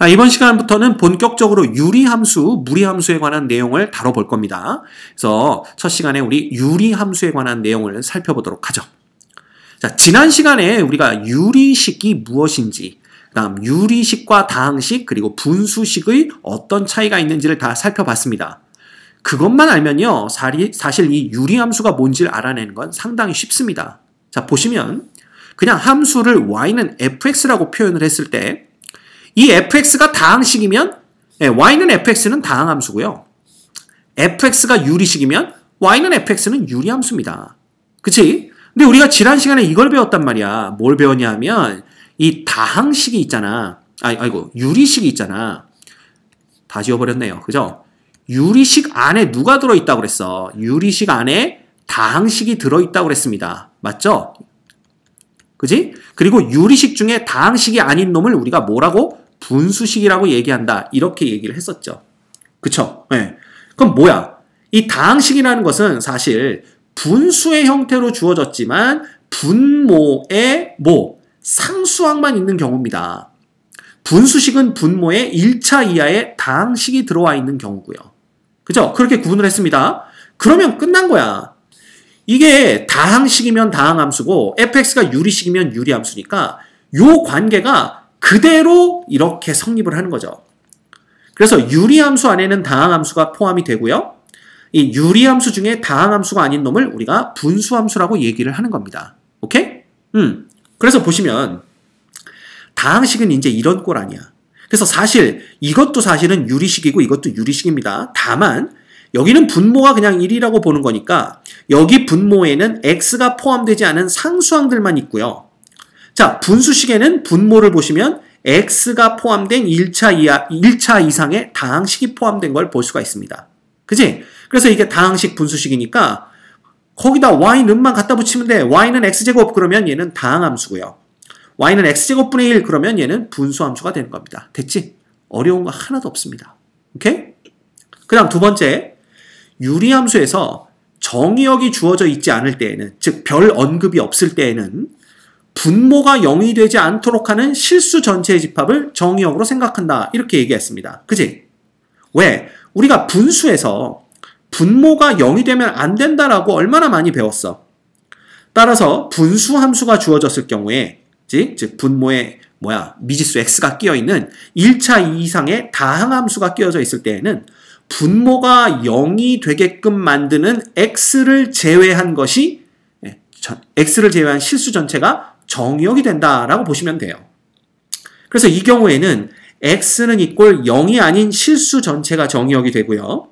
이번 시간부터는 본격적으로 유리함수, 무리함수에 관한 내용을 다뤄볼 겁니다. 그래서 첫 시간에 우리 유리함수에 관한 내용을 살펴보도록 하죠. 자, 지난 시간에 우리가 유리식이 무엇인지, 그다음 유리식과 다항식, 그리고 분수식의 어떤 차이가 있는지를 다 살펴봤습니다. 그것만 알면요, 사실 이 유리함수가 뭔지를 알아내는 건 상당히 쉽습니다. 자, 보시면 그냥 함수를 y는 fx라고 표현을 했을 때 이 fx가 다항식이면 y는 fx는 다항함수고요. fx가 유리식이면 y는 fx는 유리함수입니다. 그치? 근데 우리가 지난 시간에 이걸 배웠단 말이야. 뭘 배웠냐면 이 다항식이 있잖아. 유리식이 있잖아. 다 지워버렸네요. 그죠? 유리식 안에 누가 들어있다고 그랬어? 유리식 안에 다항식이 들어있다고 그랬습니다. 맞죠? 그지? 그리고 유리식 중에 다항식이 아닌 놈을 우리가 뭐라고? 분수식이라고 얘기한다. 이렇게 얘기를 했었죠. 그쵸? 네. 그럼 뭐야? 이 다항식이라는 것은 사실 분수의 형태로 주어졌지만 분모에 상수항만 있는 경우입니다. 분수식은 분모에 1차 이하의 다항식이 들어와 있는 경우고요. 그죠? 그렇게 구분을 했습니다. 그러면 끝난 거야. 이게 다항식이면 다항함수고 fx가 유리식이면 유리함수니까 요 관계가 그대로 이렇게 성립을 하는 거죠. 그래서 유리함수 안에는 다항함수가 포함이 되고요. 이 유리함수 중에 다항함수가 아닌 놈을 우리가 분수함수라고 얘기를 하는 겁니다. 오케이? 그래서 보시면 다항식은 이제 이런 꼴 아니야. 그래서 사실 이것도 사실은 유리식이고 이것도 유리식입니다. 다만 여기는 분모가 그냥 1이라고 보는 거니까 여기 분모에는 x가 포함되지 않은 상수항들만 있고요. 자, 분수식에는 분모를 보시면 x가 포함된 1차 이상의 다항식이 포함된 걸 볼 수가 있습니다. 그치? 그래서 이게 다항식 분수식이니까 거기다 y는만 갖다 붙이면 돼. y는 x제곱 그러면 얘는 다항함수고요. y는 x제곱분의 1 그러면 얘는 분수함수가 되는 겁니다. 됐지? 어려운 거 하나도 없습니다. 오케이? 그 다음 두 번째, 유리함수에서 정의역이 주어져 있지 않을 때에는, 즉 별 언급이 없을 때에는 분모가 0이 되지 않도록 하는 실수 전체의 집합을 정의역으로 생각한다. 이렇게 얘기했습니다. 그치? 왜? 우리가 분수에서 분모가 0이 되면 안 된다라고 얼마나 많이 배웠어. 따라서 분수함수가 주어졌을 경우에 즉 분모에 미지수 x가 끼어있는 1차 이상의 다항함수가 끼어져 있을 때에는 분모가 0이 되게끔 만드는 x를 제외한 것이 x를 제외한 실수 전체가 정의역이 된다라고 보시면 돼요. 그래서 이 경우에는 x는 이꼴 0이 아닌 실수 전체가 정의역이 되고요.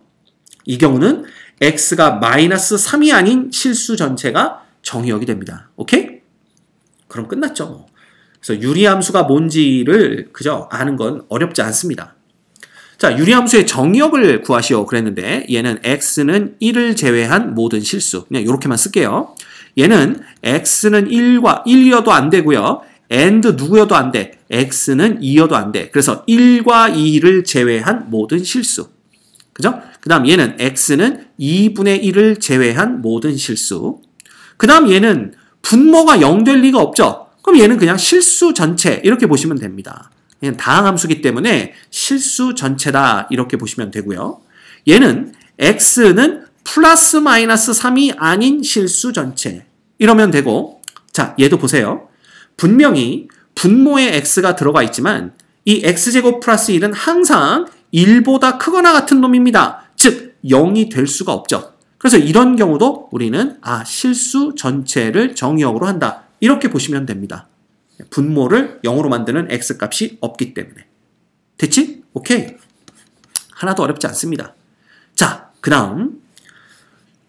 이 경우는 x가 마이너스 3이 아닌 실수 전체가 정의역이 됩니다. 오케이? 그럼 끝났죠. 그래서 유리함수가 뭔지를 그저 아는 건 어렵지 않습니다. 자, 유리함수의 정의역을 구하시오 그랬는데 얘는 x는 1을 제외한 모든 실수. 그냥 이렇게만 쓸게요. 얘는 x는 1이어도 안 되고요. and 누구여도 안 돼. x는 2여도 안 돼. 그래서 1과 2를 제외한 모든 실수. 그죠? 그 다음 얘는 x는 2분의 1을 제외한 모든 실수. 그 다음 얘는 분모가 0 될 리가 없죠. 그럼 얘는 그냥 실수 전체 이렇게 보시면 됩니다. 얘는 다항함수기 때문에 실수 전체다 이렇게 보시면 되고요. 얘는 x는 플러스 마이너스 3이 아닌 실수 전체 이러면 되고, 자, 얘도 보세요. 분명히 분모에 x가 들어가 있지만 이 x제곱 플러스 1은 항상 1보다 크거나 같은 놈입니다. 즉 0이 될 수가 없죠. 그래서 이런 경우도 우리는 실수 전체를 정의역으로 한다 이렇게 보시면 됩니다. 분모를 0으로 만드는 x값이 없기 때문에. 됐지? 오케이. 하나도 어렵지 않습니다. 자, 그 다음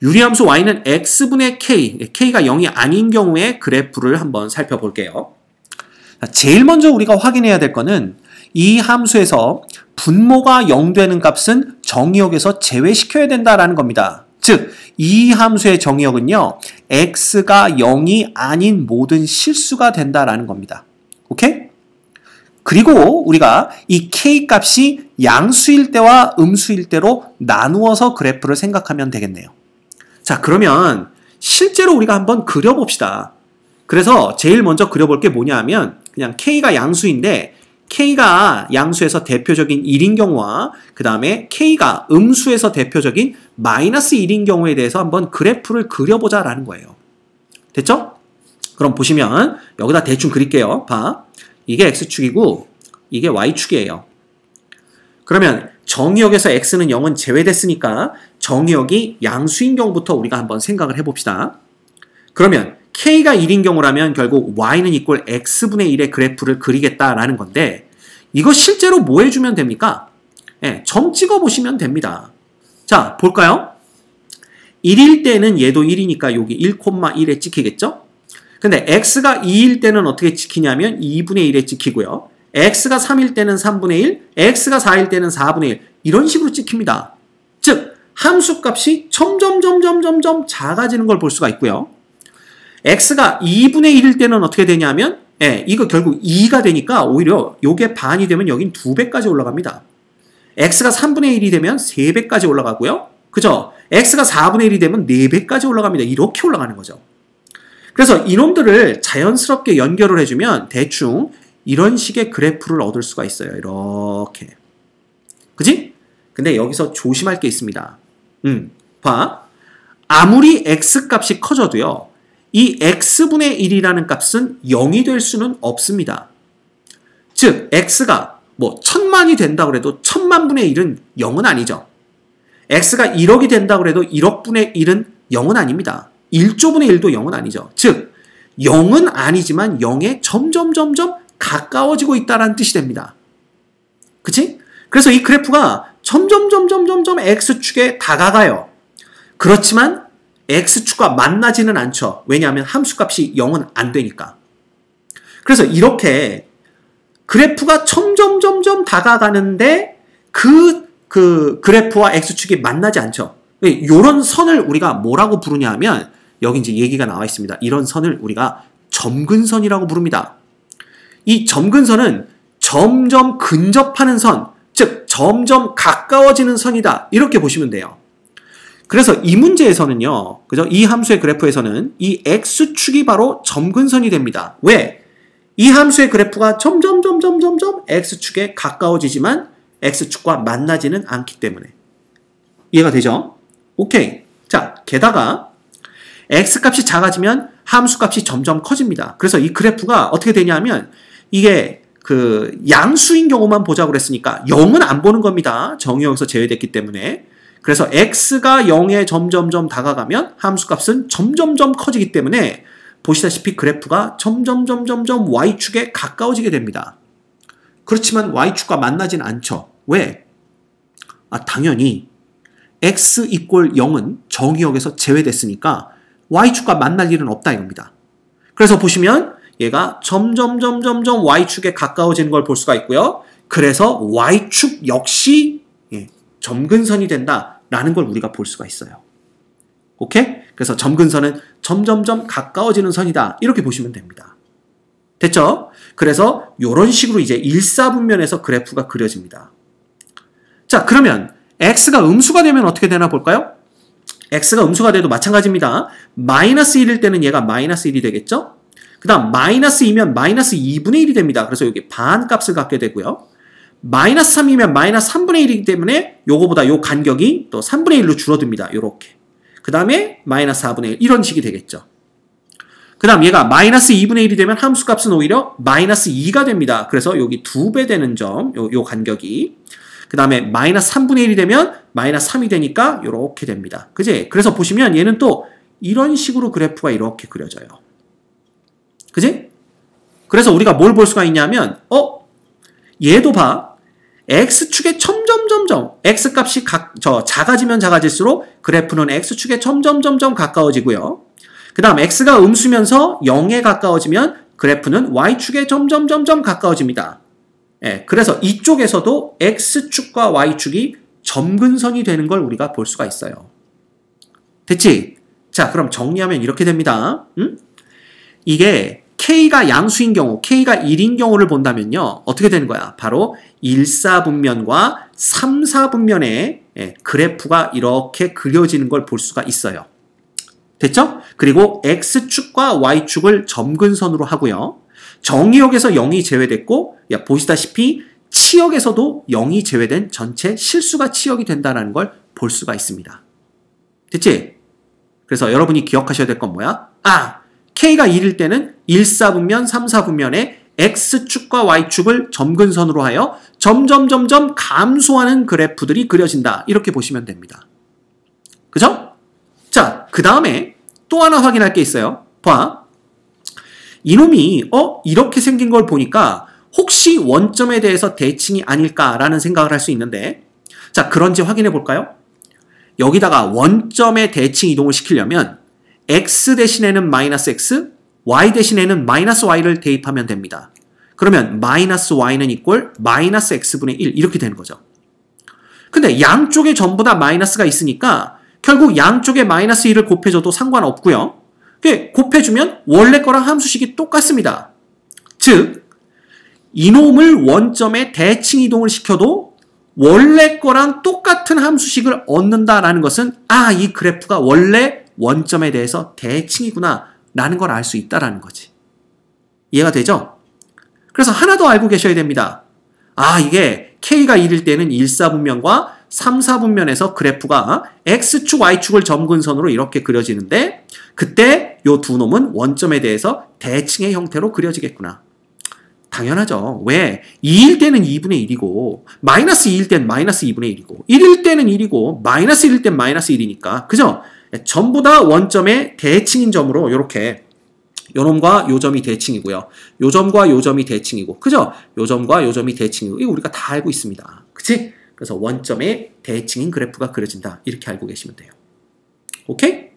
유리함수 y는 x분의 k가 0이 아닌 경우에 그래프를 한번 살펴볼게요. 제일 먼저 우리가 확인해야 될 거는 이 함수에서 분모가 0 되는 값은 정의역에서 제외시켜야 된다라는 겁니다. 즉, 이 함수의 정의역은요, x가 0이 아닌 모든 실수가 된다라는 겁니다. 오케이? 그리고 우리가 이 k 값이 양수일 때와 음수일 때로 나누어서 그래프를 생각하면 되겠네요. 자, 그러면 실제로 우리가 한번 그려봅시다. 그래서 제일 먼저 그려볼 게 뭐냐 하면 그냥 k가 양수인데 K가 양수에서 대표적인 1인 경우와 그 다음에 K가 음수에서 대표적인 마이너스 1인 경우에 대해서 한번 그래프를 그려보자라는 거예요. 됐죠? 그럼 보시면 여기다 대충 그릴게요. 봐. 이게 X축이고 이게 Y축이에요. 그러면 정의역에서 X는 0은 제외됐으니까 정의역이 양수인 경우부터 우리가 한번 생각을 해봅시다. 그러면 K가 1인 경우라면 결국 Y는 이꼴 X분의 1의 그래프를 그리겠다라는 건데 이거 실제로 뭐 해주면 됩니까? 네, 점 찍어보시면 됩니다. 자, 볼까요? 1일 때는 얘도 1이니까 여기 1,1에 찍히겠죠? 근데 X가 2일 때는 어떻게 찍히냐면 2분의 1에 찍히고요. X가 3일 때는 3분의 1, X가 4일 때는 4분의 1 이런 식으로 찍힙니다. 즉 함수값이 점점 작아지는 걸 볼 수가 있고요. X가 2분의 1일 때는 어떻게 되냐면 이거 결국 2가 되니까 오히려 요게 반이 되면 여긴 2배까지 올라갑니다. X가 3분의 1이 되면 3배까지 올라가고요. 그죠? X가 4분의 1이 되면 4배까지 올라갑니다. 이렇게 올라가는 거죠. 그래서 이놈들을 자연스럽게 연결을 해주면 대충 이런 식의 그래프를 얻을 수가 있어요. 이렇게. 그지? 근데 여기서 조심할 게 있습니다. 봐. 아무리 X값이 커져도요. 이 X분의 1이라는 값은 0이 될 수는 없습니다. 즉 X가 뭐 1000만이 된다고 해도 1000만분의 1은 0은 아니죠. X가 1억이 된다고 해도 1억분의 1은 0은 아닙니다. 1조분의 1도 0은 아니죠. 즉 0은 아니지만 0에 점점 가까워지고 있다는 뜻이 됩니다. 그치? 그래서 이 그래프가 점점 X축에 다가가요. 그렇지만 X축과 만나지는 않죠. 왜냐하면 함수값이 0은 안 되니까. 그래서 이렇게 그래프가 점점 다가가는데 그 그래프와 X축이 만나지 않죠. 이런 선을 우리가 뭐라고 부르냐 하면 여기 이제 얘기가 나와 있습니다. 이런 선을 우리가 점근선이라고 부릅니다. 이 점근선은 점점 근접하는 선, 즉 점점 가까워지는 선이다. 이렇게 보시면 돼요. 그래서 이 문제에서는요. 그죠? 이 함수의 그래프에서는 이 X축이 바로 점근선이 됩니다. 왜? 이 함수의 그래프가 점점 X축에 가까워지지만 X축과 만나지는 않기 때문에. 이해가 되죠? 오케이. 자, 게다가 X값이 작아지면 함수값이 점점 커집니다. 그래서 이 그래프가 어떻게 되냐면 이게 그 양수인 경우만 보자고 그랬으니까 0은 안 보는 겁니다. 정의역에서 제외됐기 때문에. 그래서 X가 0에 점점 다가가면 함수값은 점점 커지기 때문에 보시다시피 그래프가 점점 Y축에 가까워지게 됩니다. 그렇지만 Y축과 만나진 않죠. 왜? 당연히 X 이꼴 0은 정의역에서 제외됐으니까 Y축과 만날 일은 없다 이겁니다. 그래서 보시면 얘가 점점 Y축에 가까워지는 걸 볼 수가 있고요. 그래서 Y축 역시 점근선이 된다라는 걸 우리가 볼 수가 있어요. 오케이? 그래서 점근선은 점점 가까워지는 선이다. 이렇게 보시면 됩니다. 됐죠? 그래서 이런 식으로 이제 일사분면에서 그래프가 그려집니다. 자, 그러면 X가 음수가 되면 어떻게 되나 볼까요? X가 음수가 돼도 마찬가지입니다. 마이너스 1일 때는 얘가 마이너스 1이 되겠죠? 그 다음 마이너스 2면 마이너스 2분의 1이 됩니다. 그래서 여기 반값을 갖게 되고요. 마이너스 3이면 마이너스 3분의 1이기 때문에 요거보다 요 간격이 또 3분의 1로 줄어듭니다. 요렇게. 그 다음에 마이너스 4분의 1 이런 식이 되겠죠. 그 다음 얘가 마이너스 2분의 1이 되면 함수값은 오히려 마이너스 2가 됩니다. 그래서 여기 2배 되는 점, 요 간격이. 그 다음에 마이너스 3분의 1이 되면 마이너스 3이 되니까 요렇게 됩니다. 그지? 그래서 보시면 얘는 또 이런 식으로 그래프가 이렇게 그려져요. 그지? 그래서 우리가 뭘 볼 수가 있냐면 얘도 봐. X축에 점점 X값이 작아지면 작아질수록 그래프는 X축에 점점 가까워지고요. 그 다음 X가 음수면서 0에 가까워지면 그래프는 Y축에 점점 가까워집니다. 그래서 이쪽에서도 X축과 Y축이 점근선이 되는 걸 우리가 볼 수가 있어요. 됐지? 자, 그럼 정리하면 이렇게 됩니다. 이게 K가 양수인 경우, K가 1인 경우를 본다면요. 어떻게 되는 거야? 바로 1사분면과 3사분면의 그래프가 이렇게 그려지는 걸 볼 수가 있어요. 됐죠? 그리고 X축과 Y축을 점근선으로 하고요. 정의역에서 0이 제외됐고 보시다시피 치역에서도 0이 제외된 전체 실수가 치역이 된다는 걸 볼 수가 있습니다. 됐지? 그래서 여러분이 기억하셔야 될 건 뭐야? K가 1일 때는 1, 4분면, 3, 4분면에 X축과 Y축을 점근선으로 하여 점점 감소하는 그래프들이 그려진다. 이렇게 보시면 됩니다. 그죠? 자, 그 다음에 또 하나 확인할 게 있어요. 봐. 이놈이 이렇게 생긴 걸 보니까 혹시 원점에 대해서 대칭이 아닐까라는 생각을 할 수 있는데, 자, 그런지 확인해 볼까요? 여기다가 원점의 대칭 이동을 시키려면 x 대신에는 마이너스 x, y 대신에는 마이너스 y를 대입하면 됩니다. 그러면 마이너스 y는 이꼴 마이너스 x분의 1 이렇게 되는 거죠. 근데 양쪽에 전부 다 마이너스가 있으니까 결국 양쪽에 마이너스 1을 곱해줘도 상관없고요. 곱해주면 원래 거랑 함수식이 똑같습니다. 즉 이놈을 원점에 대칭 이동을 시켜도 원래 거랑 똑같은 함수식을 얻는다라는 것은 이 그래프가 원래 원점에 대해서 대칭이구나 라는 걸 알 수 있다라는 거지. 이해가 되죠? 그래서 하나 더 알고 계셔야 됩니다. 이게 K가 1일 때는 1, 4분면과 3, 4분면에서 그래프가 X축, Y축을 점근선으로 이렇게 그려지는데 그때 요 두 놈은 원점에 대해서 대칭의 형태로 그려지겠구나. 당연하죠. 왜? 2일 때는 2분의 1이고 마이너스 2일 때는 마이너스 2분의 1이고 1일 때는 1이고 마이너스 1일 때는 마이너스 1이니까 그죠? 전부 다 원점의 대칭인 점으로 이렇게 요놈과 요 점이 대칭이고요. 요 점과 요 점이 대칭이고 그죠? 요 점과 요 점이 대칭이고 이거 우리가 다 알고 있습니다. 그치? 그래서 원점의 대칭인 그래프가 그려진다. 이렇게 알고 계시면 돼요. 오케이?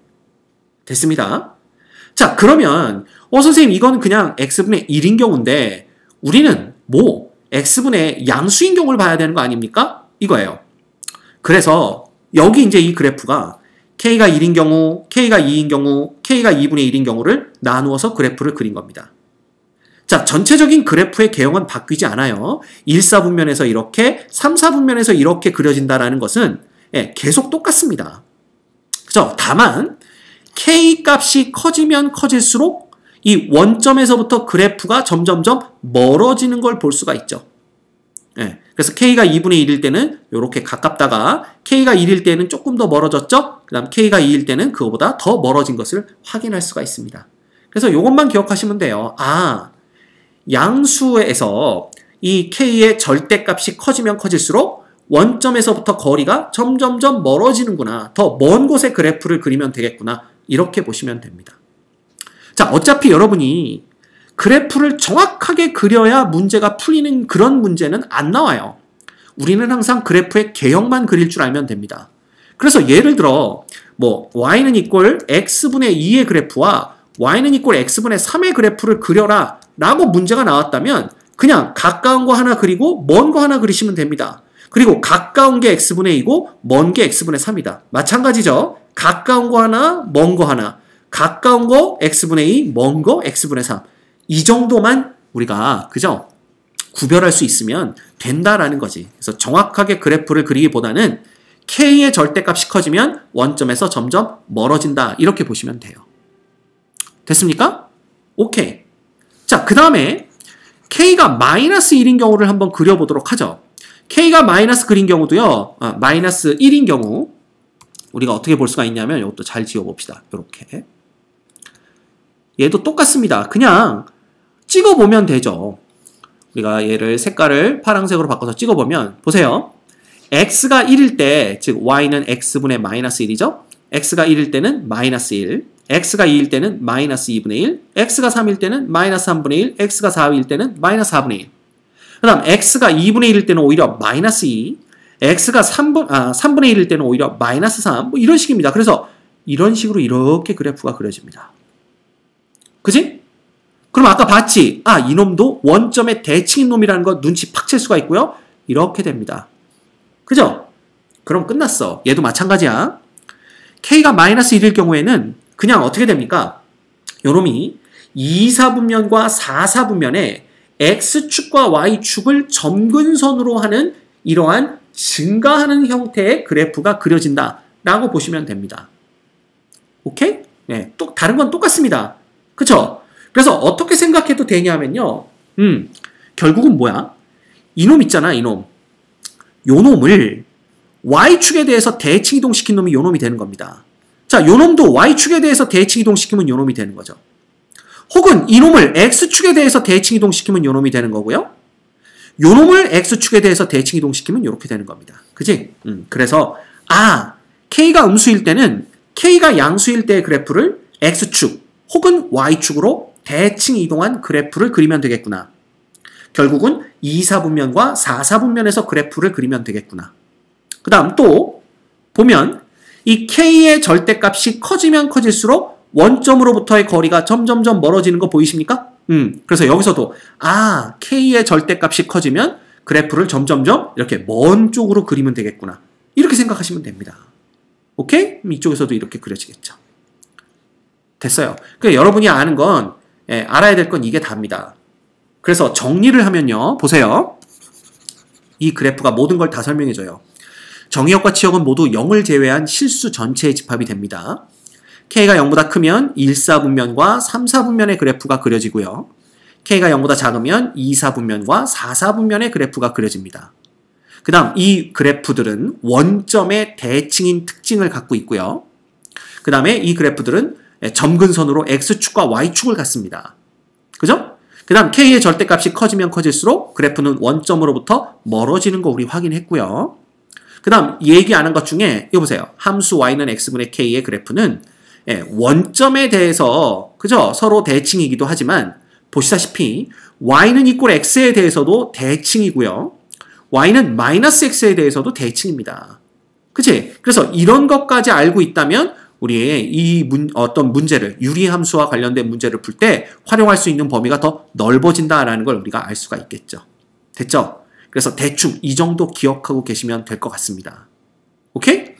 됐습니다. 자, 그러면 선생님 이건 그냥 x분의 1인 경우인데 우리는 x분의 양수인 경우를 봐야 되는 거 아닙니까? 이거예요. 그래서 여기 이제 이 그래프가 K가 1인 경우, K가 2인 경우, K가 2분의 1인 경우를 나누어서 그래프를 그린 겁니다. 자, 전체적인 그래프의 개형은 바뀌지 않아요. 1, 4분면에서 이렇게, 3, 4분면에서 이렇게 그려진다라는 것은 계속 똑같습니다. 그죠? 다만 K 값이 커지면 커질수록 이 원점에서부터 그래프가 점점점 멀어지는 걸 볼 수가 있죠. 그래서 K가 2분의 1일 때는 이렇게 가깝다가 K가 1일 때는 조금 더 멀어졌죠? 그 다음 K가 2일 때는 그거보다 더 멀어진 것을 확인할 수가 있습니다. 그래서 이것만 기억하시면 돼요. 양수에서 이 K의 절대값이 커지면 커질수록 원점에서부터 거리가 점점점 멀어지는구나. 더 먼 곳에 그래프를 그리면 되겠구나. 이렇게 보시면 됩니다. 자, 어차피 여러분이 그래프를 정확하게 그려야 문제가 풀리는 그런 문제는 안 나와요. 우리는 항상 그래프의 개형만 그릴 줄 알면 됩니다. 그래서 예를 들어 y는 이꼴 x분의 2의 그래프와 y는 이꼴 x분의 3의 그래프를 그려라 라고 문제가 나왔다면 그냥 가까운 거 하나 그리고 먼 거 하나 그리시면 됩니다. 그리고 가까운 게 x분의 2고 먼 게 x분의 3이다. 마찬가지죠. 가까운 거 하나, 먼 거 하나. 가까운 거 x분의 2, 먼 거 x분의 3. 이 정도만 우리가 그죠? 구별할 수 있으면 된다라는 거지. 그래서 정확하게 그래프를 그리기보다는 K의 절대값이 커지면 원점에서 점점 멀어진다. 이렇게 보시면 돼요. 됐습니까? 오케이. 자, 그 다음에 K가 마이너스 1인 경우를 한번 그려보도록 하죠. K가 마이너스 그린 경우도요. 마이너스 1인 경우 우리가 어떻게 볼 수가 있냐면 이것도 잘 지워봅시다. 이렇게. 얘도 똑같습니다. 그냥 찍어보면 되죠. 우리가 얘를 색깔을 파란색으로 바꿔서 찍어보면 보세요. x가 1일 때, 즉 y는 x분의 마이너스 1이죠. x가 1일 때는 마이너스 1, x가 2일 때는 마이너스 2분의 1, x가 3일 때는 마이너스 3분의 1, x가 4일 때는 마이너스 4분의 1. 그 다음 x가 2분의 1일 때는 오히려 마이너스 2, x가 3분의 1일 때는 오히려 마이너스 3, 이런 식입니다. 그래서 이런 식으로 이렇게 그래프가 그려집니다. 그지? 그럼 아까 봤지? 이놈도 원점의 대칭인 놈이라는 거 눈치 팍 챌 수가 있고요. 이렇게 됩니다. 그죠? 그럼 끝났어. 얘도 마찬가지야. K가 마이너스 1일 경우에는 그냥 어떻게 됩니까? 요놈이 2, 4분면과 4, 4분면에 X축과 Y축을 점근선으로 하는 이러한 증가하는 형태의 그래프가 그려진다라고 보시면 됩니다. 오케이? 네, 또 다른 건 똑같습니다. 그쵸? 그래서 어떻게 생각해도 되냐면요. 결국은 뭐야? 이놈 있잖아, 이놈. 요 놈을 Y축에 대해서 대칭 이동시킨 놈이 요 놈이 되는 겁니다. 자, 요 놈도 Y축에 대해서 대칭 이동시키면 요 놈이 되는 거죠. 혹은 이놈을 X축에 대해서 대칭 이동시키면 요 놈이 되는 거고요. 요 놈을 X축에 대해서 대칭 이동시키면 요렇게 되는 겁니다. 그지? 그래서 K가 음수일 때는 K가 양수일 때의 그래프를 X축 혹은 Y축으로 대칭 이동한 그래프를 그리면 되겠구나. 결국은 2사분면과 4사분면에서 그래프를 그리면 되겠구나. 그 다음 또 보면 이 K의 절대값이 커지면 커질수록 원점으로부터의 거리가 점점점 멀어지는 거 보이십니까? 그래서 여기서도 K의 절대값이 커지면 그래프를 점점점 이렇게 먼 쪽으로 그리면 되겠구나. 이렇게 생각하시면 됩니다. 오케이? 이쪽에서도 이렇게 그려지겠죠. 됐어요. 그러니까 여러분이 아는 건 알아야 될 건 이게 답니다. 그래서 정리를 하면요. 보세요. 이 그래프가 모든 걸 다 설명해줘요. 정의역과 치역은 모두 0을 제외한 실수 전체의 집합이 됩니다. K가 0보다 크면 1사분면과 3사분면의 그래프가 그려지고요. K가 0보다 작으면 2사분면과 4사분면의 그래프가 그려집니다. 그 다음 이 그래프들은 원점의 대칭인 특징을 갖고 있고요. 그 다음에 이 그래프들은 점근선으로 X축과 Y축을 갖습니다. 그죠? 그 다음 K의 절대값이 커지면 커질수록 그래프는 원점으로부터 멀어지는 거 우리 확인했고요. 그 다음 얘기 안 한 것 중에 이거 보세요. 함수 y는 x분의 k의 그래프는 원점에 대해서 그죠? 서로 대칭이기도 하지만 보시다시피 y는 이꼴 x에 대해서도 대칭이고요. y는 마이너스 x에 대해서도 대칭입니다. 그치? 그래서 이런 것까지 알고 있다면 우리의 이 어떤 문제를 유리함수와 관련된 문제를 풀 때 활용할 수 있는 범위가 더 넓어진다라는 걸 우리가 알 수가 있겠죠. 됐죠? 그래서 대충 이 정도 기억하고 계시면 될 것 같습니다. 오케이?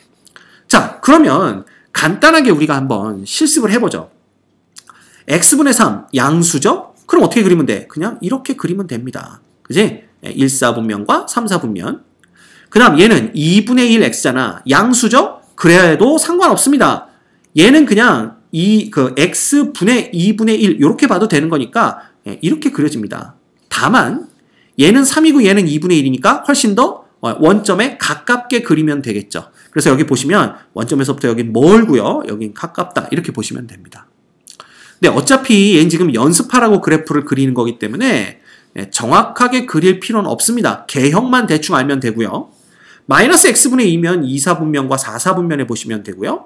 자, 그러면 간단하게 우리가 한번 실습을 해보죠. x분의 3 양수죠? 그럼 어떻게 그리면 돼? 그냥 이렇게 그리면 됩니다. 그지? 1사분면과 3사분면. 그 다음 얘는 2분의 1 x잖아. 양수죠? 그래야 해도 상관없습니다. 얘는 그냥 x분의 2분의 1 이렇게 봐도 되는 거니까 이렇게 그려집니다. 다만 얘는 3이고 얘는 2분의 1이니까 훨씬 더 원점에 가깝게 그리면 되겠죠. 그래서 여기 보시면 원점에서부터 여긴 멀고요. 여긴 가깝다. 이렇게 보시면 됩니다. 근데 어차피 얘는 지금 연습하라고 그래프를 그리는 거기 때문에 정확하게 그릴 필요는 없습니다. 개형만 대충 알면 되고요. 마이너스 x분의 2면 2사분면과 4사분면에 보시면 되고요.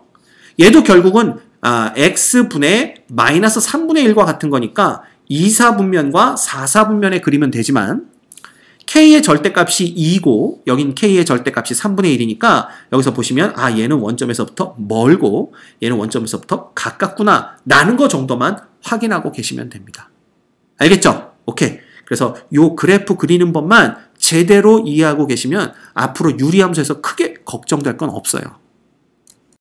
얘도 결국은 x분의 마이너스 3분의 1과 같은 거니까 2사분면과 4사분면에 그리면 되지만 k의 절대값이 2고 여긴 k의 절대값이 3분의 1이니까 여기서 보시면 얘는 원점에서부터 멀고 얘는 원점에서부터 가깝구나 라는 거 정도만 확인하고 계시면 됩니다. 알겠죠? 오케이. 그래서 요 그래프 그리는 법만 제대로 이해하고 계시면 앞으로 유리함수에서 크게 걱정될 건 없어요.